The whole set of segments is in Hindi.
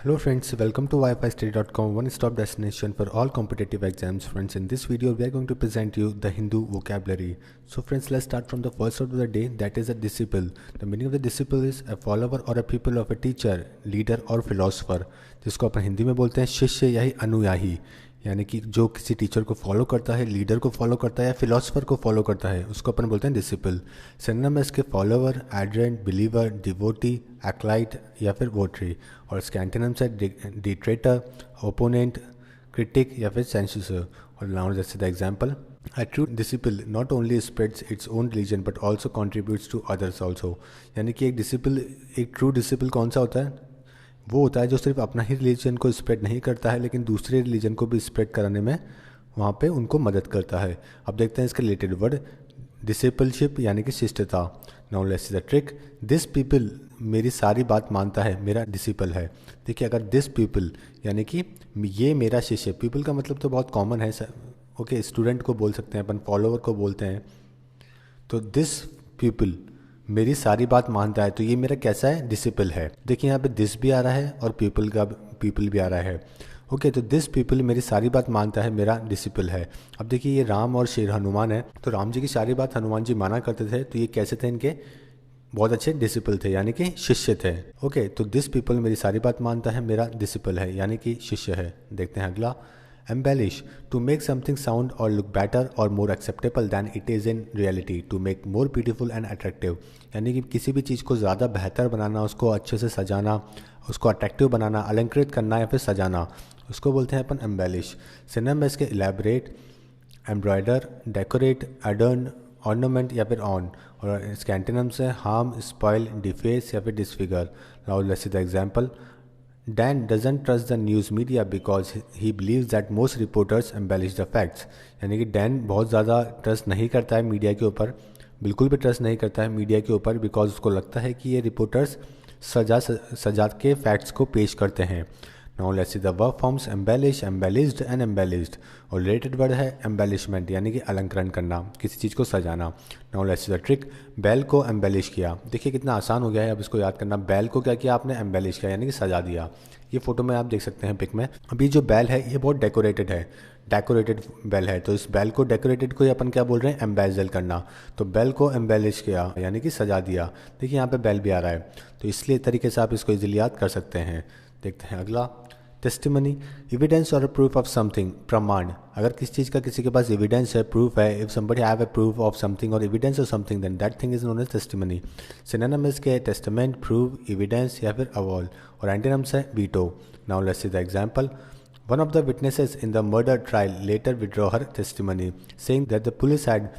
Hello friends, welcome to wifistudy.com, one-stop destination for all competitive exams. Friends, in this video we are going to present you the Hindu vocabulary. So friends, let's start from the first word of the day, that is a disciple. The meaning of the disciple is a follower or a pupil of a teacher, leader or philosopher, जिसको अपन हिंदी में बोलते हैं शिष्य या अनुयायी, यानी कि जो किसी टीचर को फॉलो करता है, लीडर को फॉलो करता है या फिलोसफर को फॉलो करता है, उसको अपन बोलते हैं डिसिपल। सिनोनिम है इसके फॉलोवर, एडरेंट, बिलीवर, डिवोटी, एक्लाइट या फिर वोटरी। और इसके एंटोनिम्स है डिट्रेटर, ओपोनेंट, क्रिटिक या फिर सेंसर। और नाउ जैसे the example, a true disciple not only spreads its own religion but also contributes to others also. यानी कि एक ट्रू डिसिपल कौन सा होता है? वो होता है जो सिर्फ अपना ही रिलीजन को स्प्रेड नहीं करता है लेकिन दूसरे रिलीजन को भी स्प्रेड कराने में वहाँ पे उनको मदद करता है। अब देखते हैं इसके रिलेटेड वर्ड, डिसिपलशिप यानी कि शिष्टता। Now let's see the trick, this people मेरी सारी बात मानता है, मेरा डिसिपल है। देखिए, अगर दिस पीपल यानी कि ये मेरा शिष्य, पीपल का मतलब तो बहुत कॉमन है, ओके, स्टूडेंट को बोल सकते हैं अपन, फॉलोवर को बोलते हैं। तो दिस पीपल मेरी सारी बात मानता है, तो ये मेरा कैसा है? डिसिपल है। देखिए यहाँ पे दिस भी आ रहा है और पीपल भी आ रहा है। ओके, तो दिस पीपल मेरी सारी बात मानता है, मेरा डिसिपल है। अब देखिए, ये राम और शेर हनुमान है, तो राम जी की सारी बात हनुमान जी माना करते थे, तो ये कैसे थे? इनके बहुत अच्छे डिसिपल थे, यानी कि शिष्य थे। ओके, तो दिस पीपल मेरी सारी बात मानता है, मेरा डिसिपल है, यानी कि शिष्य है। देखते हैं अगला, embellish to make something sound or look better or more acceptable than it is in reality, to make more beautiful and attractive। यानी कि किसी भी चीज़ को ज़्यादा बेहतर बनाना, उसको अच्छे से सजाना, उसको अट्रैक्टिव बनाना, अलंकृत करना या फिर सजाना, उसको बोलते हैं अपन embellish। सिनोनिम है इसके elaborate, embroider, decorate, adorn, ornament या फिर on। और इसके एंटोनिम्स है harm, spoil, deface या फिर disfigure। Now let's see the example, Dan doesn't trust the news media because he believes that most reporters embellish the facts। यानी कि डैन बहुत ज़्यादा ट्रस्ट नहीं करता है मीडिया के ऊपर, बिल्कुल भी ट्रस्ट नहीं करता है मीडिया के ऊपर, बिकॉज उसको लगता है कि ये रिपोर्टर्स सजा के फैक्ट्स को पेश करते हैं। Now let's see the verb forms, embellish, embellished and embellished. और रिलेटेड वर्ड है एम्बेलिशमेंट, यानी कि अलंकरण करना, किसी चीज़ को सजाना। Now let's see the trick, बैल को एम्बेलिश किया। देखिए कितना आसान हो गया है अब इसको याद करना। बैल को क्या किया आपने? एम्बेलिश किया, यानी कि सजा दिया। ये फोटो में आप देख सकते हैं पिक में। अभी जो बैल है ये बहुत डेकोरेटेड है, डेकोरेटेड बैल है, तो इस बैल को, डेकोरेटेड को अपन क्या बोल रहे हैं? एम्बेजल करना। तो बैल को एम्बेलिश किया यानी कि सजा दिया। देखिए यहाँ पे बैल भी आ रहा है, तो इसलिए तरीके से आप इसको इजीली याद कर सकते हैं। देखते हैं अगला, टेस्टिमनी, एविडेंस और प्रूफ ऑफ समथिंग, प्रमाण। अगर किसी चीज़ का किसी के पास एविडेंस है, प्रूफ है, if somebody have a proof of something और evidence of something, then that thing is known as testimony. Synonym इसके टेस्टामेंट, प्रूफ, एविडेंस या फिर अवॉल। और एंटोनिम्स है veto. Now let's see the example, one of the witnesses in the murder trial later withdrew her testimony, saying that the police had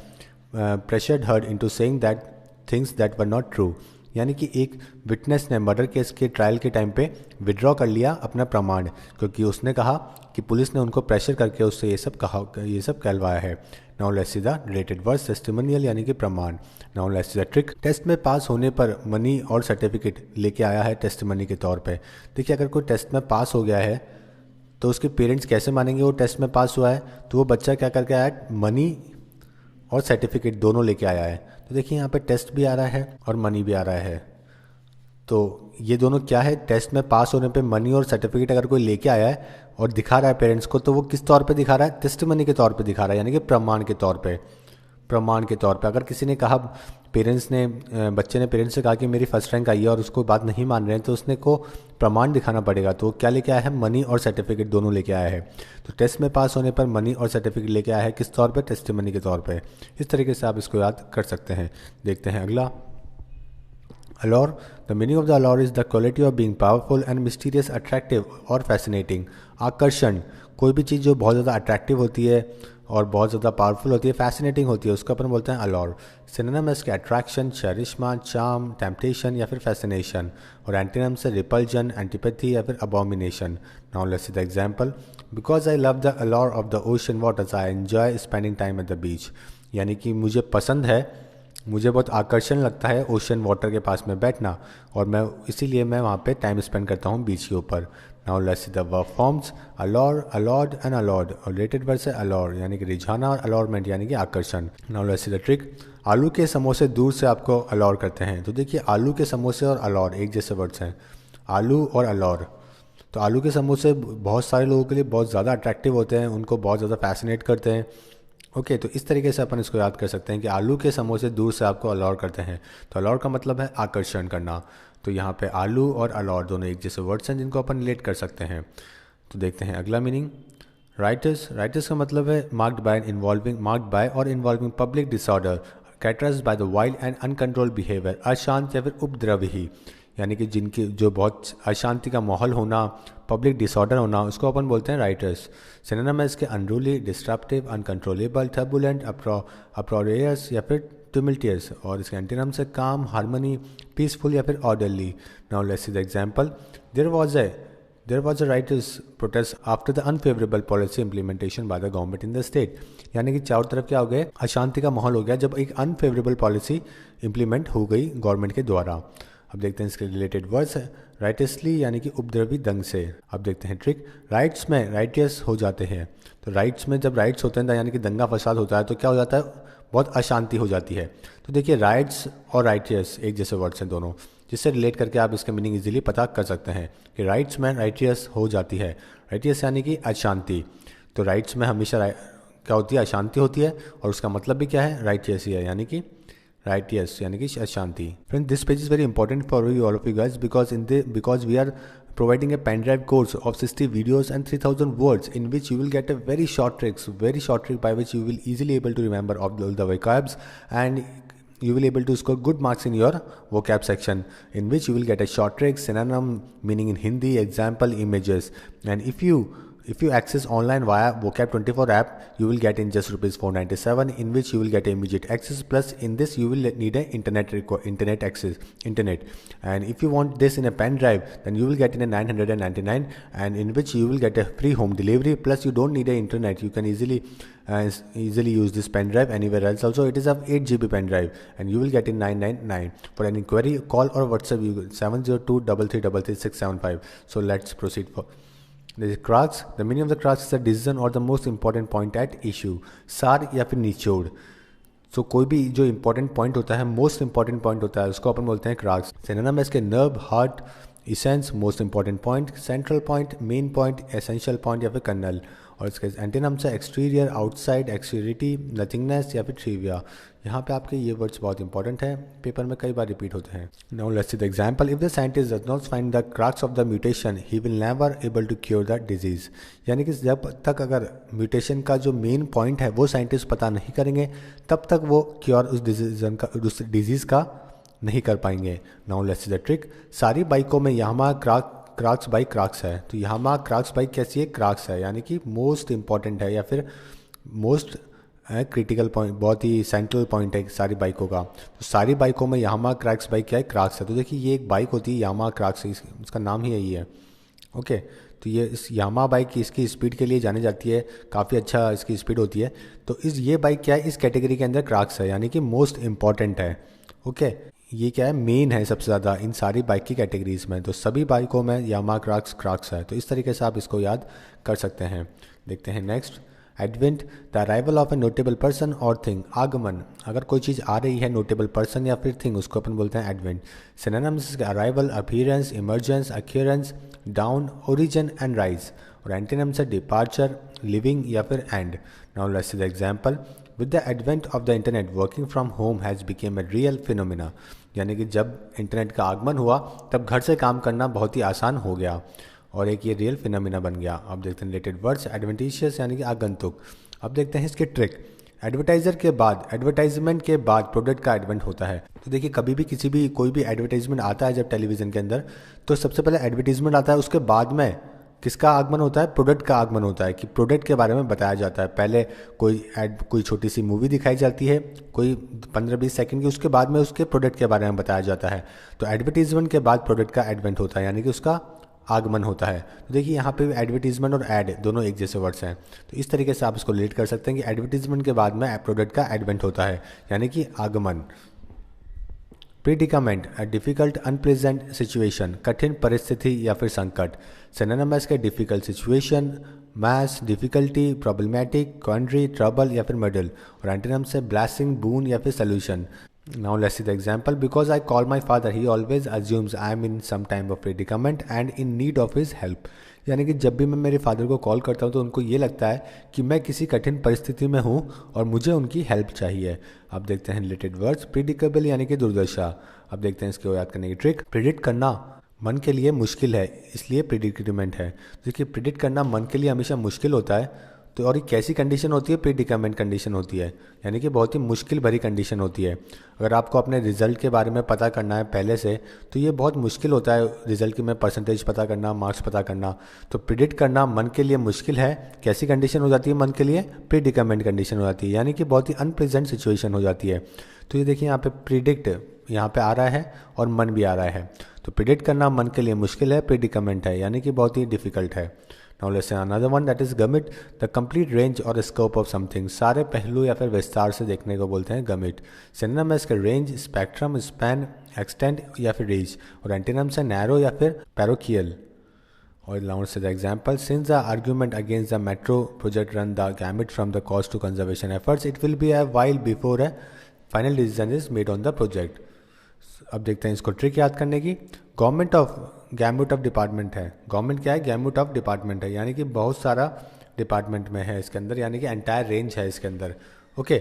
pressured her into saying that things that were not true। यानी कि एक विटनेस ने मर्डर केस के ट्रायल के टाइम पे विड्रॉ कर लिया अपना प्रमाण, क्योंकि उसने कहा कि पुलिस ने उनको प्रेशर करके उससे ये सब कहलवाया है। Now let's see the related word, testimonial यानी कि प्रमाण। Now let's see the trick, test में पास होने पर मनी और सर्टिफिकेट लेके आया है टेस्टिमनी के तौर पे। देखिए, अगर कोई टेस्ट में पास हो गया है तो उसके पेरेंट्स कैसे मानेंगे वो टेस्ट में पास हुआ है? तो वो बच्चा क्या करके आया है? मनी और सर्टिफिकेट दोनों लेके आया है। तो देखिए यहाँ पे टेस्ट भी आ रहा है और मनी भी आ रहा है, तो ये दोनों क्या है? टेस्ट में पास होने पे मनी और सर्टिफिकेट अगर कोई लेके आया है और दिखा रहा है पेरेंट्स को, तो वो किस तौर पे दिखा रहा है? टेस्टिमनी के तौर पे दिखा रहा है, यानी कि प्रमाण के तौर पे। अगर किसी ने कहा, बच्चे ने पेरेंट्स से कहा कि मेरी फर्स्ट रैंक आई है और उसको बात नहीं मान रहे हैं, तो उसने को प्रमाण दिखाना पड़ेगा। तो क्या लेके आया है? मनी और सर्टिफिकेट दोनों लेके आया है। तो टेस्ट में पास होने पर मनी और सर्टिफिकेट लेके आया है, किस तौर पे? टेस्टिमनी के तौर पे। इस तरीके से आप इसको याद कर सकते हैं। देखते हैं अगला, allure, the meaning of the allure is the quality of being powerful and mysterious, attractive और fascinating। आकर्षण, कोई भी चीज़ जो बहुत ज़्यादा अट्रैक्टिव होती है और बहुत ज़्यादा पावरफुल होती है, फैसिनेटिंग होती है, उसको अपन बोलते हैं allure। सिनोनिम है इसके अट्रैक्शन, चरिश्मा, चार्म, टेम्पटेशन या फिर फैसिनेशन। और एंटोनिम्स है रिपल्जन, एंटीपैथी या फिर abomination. Now let's see the example, because I love the allure of the ocean waters I enjoy spending time at the beach. यानी कि मुझे पसंद है, मुझे बहुत आकर्षण लगता है ओशन वाटर के पास में बैठना, और इसीलिए मैं वहाँ पे टाइम स्पेंड करता हूँ बीच के ऊपर। Now let's see the verb forms, allure, allured and allured। और रिलेटेड वर्ड से allure यानी कि रिझाना और allurement यानी कि आकर्षण। Now let's see the trick, आलू के समोसे दूर से आपको allure करते हैं। तो देखिए, आलू के समोसे और allure एक जैसे वर्ड्स हैं, आलू और allure। तो आलू के समोसे बहुत सारे लोगों के लिए बहुत ज़्यादा अट्रैक्टिव होते हैं, उनको बहुत ज़्यादा फैसिनेट करते हैं। ओके, तो इस तरीके से अपन इसको याद कर सकते हैं कि आलू के समोसे दूर से आपको अलौर करते हैं। तो अलौर का मतलब है आकर्षण करना। तो यहाँ पे आलू और अलौर दोनों एक जैसे वर्ड्स हैं जिनको अपन रिलेट कर सकते हैं। तो देखते हैं अगला मीनिंग। राइटस का मतलब है मार्क्ड बाय और involving public disorder characterized by the wild and uncontrolled behaviour, अशांत या फिर उपद्रवी, यानी कि जिनकी जो बहुत अशांति का माहौल होना, पब्लिक डिसऑर्डर होना, उसको अपन बोलते हैं राइटर्स। सिनोनिम है इसके अनरूली, डिस्ट्रप्टिव, अनकंट्रोलेबल, टर्बुलेंट, अप्रोरियस या फिर ट्यूमिल्टियस, और इसके एंटीनम से काम, हार्मनी, पीसफुल या फिर orderly. Now let's see the example. There was a writers protest after the unfavorable policy implementation by the government in the state। यानी कि चारों तरफ क्या हो गया, अशांति का माहौल हो गया जब एक अनफेवरेबल पॉलिसी इंप्लीमेंट हो गई गवर्नमेंट के द्वारा। अब देखते हैं इसके रिलेटेड वर्ड्स है। राइटसली यानी कि उपद्रवी ढंग से। अब देखते हैं ट्रिक। राइट्स में राइटियस हो जाते हैं। तो राइट्स में जब राइट्स होते हैं यानी कि दंगा फसाद होता है तो क्या हो जाता है, बहुत अशांति हो जाती है। तो देखिए राइट्स और राइटियस एक जैसे वर्ड्स हैं दोनों, जिससे रिलेट करके आप इसका मीनिंग इजीली पता कर सकते हैं कि राइट्स में राइटियस हो जाती है। राइटियस यानी कि अशांति। तो राइट्स में हमेशा क्या होती है, अशांति होती है, और उसका मतलब भी क्या है, राइटियस ही है, यानी कि राइटियस यानी कि अशांति। Friend, this page is very important for you all of you guys because we are providing a pen drive course of 60 videos and 3000 words in which you will get a very short trick by which you will easily able to remember all the vocabs, and you will able to score good marks in your vocab section, in which you will get a short trick, synonym, meaning in Hindi, example, images. And if you access online via vocab 24 app, you will get in just rupees 497, in which you will get immediate access, plus in this you will need a internet access. And if you want this in a pen drive, then you will get in a 999, and in which you will get a free home delivery, plus you don't need a internet. You can easily use this pen drive anywhere else. Also it is a 8 GB pen drive, and you will get in 999. For any query, call or WhatsApp you 702-3333-675. So let's proceed for the crux. The meaning of the crux is the decision or the most important point at issue. सार या फिर निचोड़। सो कोई भी जो इंपॉर्टेंट पॉइंट होता है, मोस्ट इंपॉर्टेंट पॉइंट होता है, उसको अपन बोलते हैं क्रक्स। सिनोनिम है इसके nerve, heart, essence, most important point, central point, main point, essential point या फिर कर्नल। और इसके एंटीनम्स है एक्सटीरियर, आउटसाइड, एक्सटीरिटी, नथिंगनेस या फिर ट्रिविया। यहाँ पे आपके ये वर्ड्स बहुत इंपॉर्टेंट है, पेपर में कई बार रिपीट होते हैं। Now let's see the example. If the scientist does not find the crux of the mutation he will never able to cure the disease. यानी कि जब तक अगर म्यूटेशन का जो मेन पॉइंट है वो साइंटिस्ट पता नहीं करेंगे, तब तक वो क्योर उस डिजीज़ का नहीं कर पाएंगे। Now let's see the trick. सारी बाइकों में यामाहा क्रक्स बाइक क्रक्स है। तो यामाहा क्रक्स बाइक कैसी है, क्रक्स है, यानी कि मोस्ट इंपॉर्टेंट है या फिर मोस्ट क्रिटिकल पॉइंट, बहुत ही सेंट्रल पॉइंट है सारी बाइकों का। तो सारी बाइकों में यामाहा क्रक्स बाइक क्या है, क्रक्स है। तो देखिए ये एक बाइक होती है यामाहा क्रक्स, इसका नाम ही यही है। ओके, तो ये इस यामाहा बाइक की इसकी स्पीड के लिए जानी जाती है, काफ़ी अच्छा इसकी स्पीड होती है। तो ये बाइक क्या है, इस कैटेगरी के अंदर क्रक्स है, यानी कि मोस्ट इंपॉर्टेंट है। ओके, ये क्या है, मेन है सबसे ज़्यादा इन सारी बाइक की कैटेगरीज में। तो सभी बाइकों में यामाहा क्रक्स है। तो इस तरीके से आप इसको याद कर सकते हैं। देखते हैं next. Advent, the arrival of a notable person और थिंग। आगमन, अगर कोई चीज़ आ रही है, नोटेबल पर्सन या फिर थिंग, उसको अपन बोलते हैं advent. Synonyms arrival, appearance, emergence, occurrence, down, origin and rise. और एंटीनिम्स है डिपार्चर, लिविंग या फिर and. Now let's see the example. With the advent of the internet working from home has became a real phenomena. यानी कि जब इंटरनेट का आगमन हुआ तब घर से काम करना बहुत ही आसान हो गया और एक ये रियल फिनोमिना बन गया। अब देखते हैं रिलेटेड वर्ड्स। एडवेंटिशियस यानी कि आगंतुक। अब देखते हैं इसके ट्रिक। एडवर्टाइजमेंट के बाद प्रोडक्ट का एडवेंट होता है। तो देखिए कभी भी कोई भी एडवर्टाइजमेंट आता है जब टेलीविज़न के अंदर, तो सबसे पहले एडवर्टाइजमेंट आता है, उसके बाद में किसका आगमन होता है, प्रोडक्ट का आगमन होता है, कि प्रोडक्ट के बारे में बताया जाता है। पहले कोई छोटी सी मूवी दिखाई जाती है, कोई 15-20 सेकंड की, उसके बाद में उसके प्रोडक्ट के बारे में बताया जाता है। तो एडवर्टीजमेंट के बाद प्रोडक्ट का एडवेंट होता है, यानी कि उसका आगमन होता है। तो देखिए यहाँ पे एडवर्टीजमेंट और एड दोनों एक जैसे वर्ड्स हैं। तो इस तरीके से आप इसको रिलेट कर सकते हैं कि एडवर्टीजमेंट के बाद में प्रोडक्ट का एडवेंट होता है, यानी कि आगमन। Predicament, a difficult unpleasant situation, कठिन परिस्थिति या फिर संकट। सिनोनिम्स के difficult situation, mess, difficulty, problematic, quandary, trouble या फिर मडल। और एंटीनिम्स है ब्लेसिंग, बून या फिर solution. Now let's see the example. Because I call my father, he always assumes I am in some time of predicament and in need of his help. यानी कि जब भी मैं मेरे फादर को कॉल करता हूँ तो उनको ये लगता है कि मैं किसी कठिन परिस्थिति में हूँ और मुझे उनकी हेल्प चाहिए. अब देखते हैं रिलेटेड वर्ड्स. प्रिडिकेबल यानी कि दुर्दशा. अब देखते हैं इसको याद करने की ट्रिक. प्रिडिक्ट करना मन के लिए मुश्किल है, इसलिए प्रिडिकेमेंट है. देखिए प्रिडिक्ट करना मन के लिए हमेशा मुश्किल होता है. तो और ये कैसी कंडीशन होती है? प्रीडिकामेंट कंडीशन होती है, यानी कि बहुत ही मुश्किल भरी कंडीशन होती है. अगर आपको अपने रिजल्ट के बारे में पता करना है पहले से, तो ये बहुत मुश्किल होता है रिजल्ट की में परसेंटेज पता करना, मार्क्स पता करना. तो प्रिडिक्ट करना मन के लिए मुश्किल है. कैसी कंडीशन हो जाती है मन के लिए? प्रीडिकामेंट कंडीशन हो जाती है, यानी कि बहुत ही अनप्रेजेंट सिचुएशन हो जाती है. तो ये देखिए यहाँ पे प्रिडिक्ट यहाँ पे आ रहा है और मन भी आ रहा है. तो प्रिडिक्ट करना मन के लिए मुश्किल है, प्रीडिकामेंट है, यानी कि बहुत ही डिफिकल्ट है. Now let's say another one, that is gamut, the complete range or scope of something. सारे पहलू या फिर विस्तार से देखने को बोलते हैं gamut. सिनोनिम है इसका रेंज, स्पेक्ट्रम, स्पैन, एक्सटेंड या फिर रीच. और एंटीनम्स है नैरो या फिर पैरोकियल. और now let's say the example, since the argument against the metro project run the gamut from the cost to conservation efforts, it will be a while before a final decision is made on the project. अब देखते हैं इसको ट्रिक याद करने की. गवर्नमेंट ऑफ गैम्बूट ऑफ डिपार्टमेंट है. गवर्नमेंट क्या है? गैम्बूट ऑफ डिपार्टमेंट है, यानी कि बहुत सारा डिपार्टमेंट में है इसके अंदर, यानी कि एंटायर रेंज है इसके अंदर. ओके,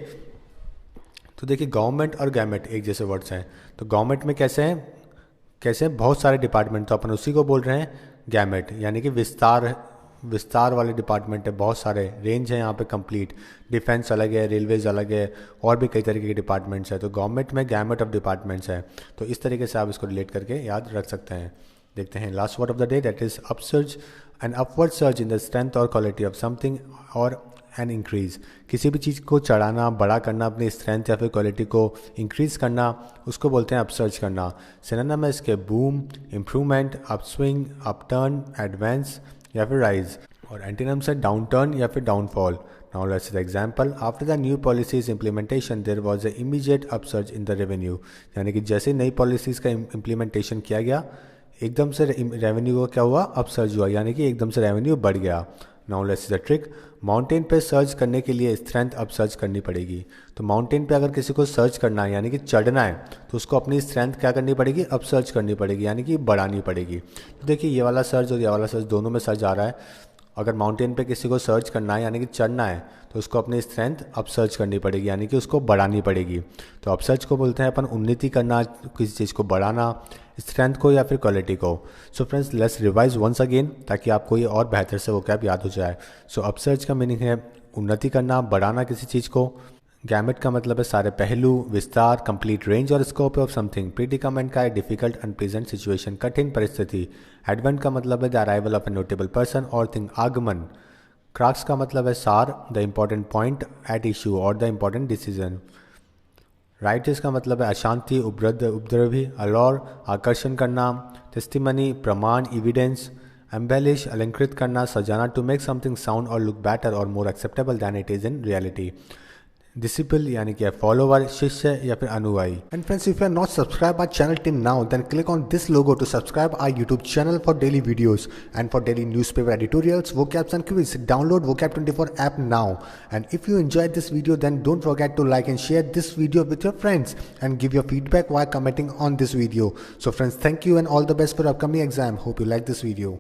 तो देखिए गवर्नमेंट और गैमेट एक जैसे वर्ड्स हैं. तो गवर्नमेंट में कैसे हैं? बहुत सारे डिपार्टमेंट, तो अपन उसी को बोल रहे हैं गैमेट, यानी कि विस्तार वाले डिपार्टमेंट है, बहुत सारे. रेंज है यहाँ पे कंप्लीट. डिफेंस अलग है, रेलवेज अलग है, और भी कई तरीके के डिपार्टमेंट्स है. तो गवर्नमेंट में गैमेट ऑफ डिपार्टमेंट्स है. तो इस तरीके से आप इसको रिलेट करके याद रख सकते हैं. देखते हैं last word of the day, that is upsurge. An upward search in the strength और क्वालिटी ऑफ समथिंग और एन इंक्रीज. किसी भी चीज़ को चढ़ाना, बड़ा करना, अपनी स्ट्रेंथ या फिर क्वालिटी को इंक्रीज करना, उसको बोलते हैं अपसर्च करना. सिनोनिम है इसके boom, improvement, upswing, upturn, advance या फिर राइज. और एंटीनम्स है डाउन टर्न या फिर downfall. Now let's see the example. After the new policies implementation, there was an immediate upsurge in the revenue. यानी कि जैसे नई पॉलिसीज़ का इम्प्लीमेंटेशन किया गया, एकदम से रेवेन्यू को क्या हुआ? अपसर्ज हुआ, यानी कि एकदम से रेवेन्यू बढ़ गया. Now let's see the trick. Mountain पे सर्च करने के लिए स्ट्रेंथ अपसर्च करनी पड़ेगी. तो माउंटेन पे अगर किसी को सर्च करना है, यानी कि चढ़ना है, तो उसको अपनी स्ट्रेंथ क्या करनी पड़ेगी? अपसर्च करनी पड़ेगी, यानी कि बढ़ानी पड़ेगी. तो देखिए ये वाला सर्च और ये वाला सर्च दोनों में सर्च आ रहा है. अगर माउंटेन पे किसी को सर्च करना है, यानी कि चढ़ना है, तो उसको अपनी स्ट्रेंथ अपसर्च करनी पड़ेगी, यानी कि उसको बढ़ानी पड़ेगी. तो अपसर्च को बोलते हैं अपन उन्नति करना, किसी चीज़ को बढ़ाना, स्ट्रेंथ को या फिर क्वालिटी को. So friends let's revise once again, ताकि आपको ये और बेहतर से वोकैब याद हो जाए. सो अपसर्च का मीनिंग है उन्नति करना, बढ़ाना किसी चीज़ को. गैमेट का मतलब है सारे पहलू, विस्तार, कंप्लीट रेंज और स्कोप ऑफ समथिंग. प्रीडिकामेंट का है डिफिकल्ट अनप्रेजेंट सिचुएशन, कठिन परिस्थिति. एडवेंट का मतलब है the arrival of a notable person और थिंग, आगमन. क्राक्स का मतलब है सार, the important point at issue और द इम्पॉर्टेंट डिसीजन. राइटिस का मतलब है अशांति, उपद्रवी, अलौर, आकर्षण करना. टेस्टिमनी, प्रमाण, एविडेंस. एम्बेलिश, अलंकृत करना, सजाना, टू मेक समथिंग साउंड और लुक बेटर और more acceptable than it is in reality. Disciple यानी कि फॉलोवर, शिष्य या फिर अनुयायी. And friends, if you are not subscribe our channel till now, then click on this logo to subscribe our YouTube channel for daily videos and for daily newspaper editorials, vocabs and quiz. Download Vocab24 app now. And if you enjoyed this video, then don't forget to like and share this video with your friends and give your feedback while commenting on this video. So friends, thank you and all the best for upcoming exam. Hope you like this video.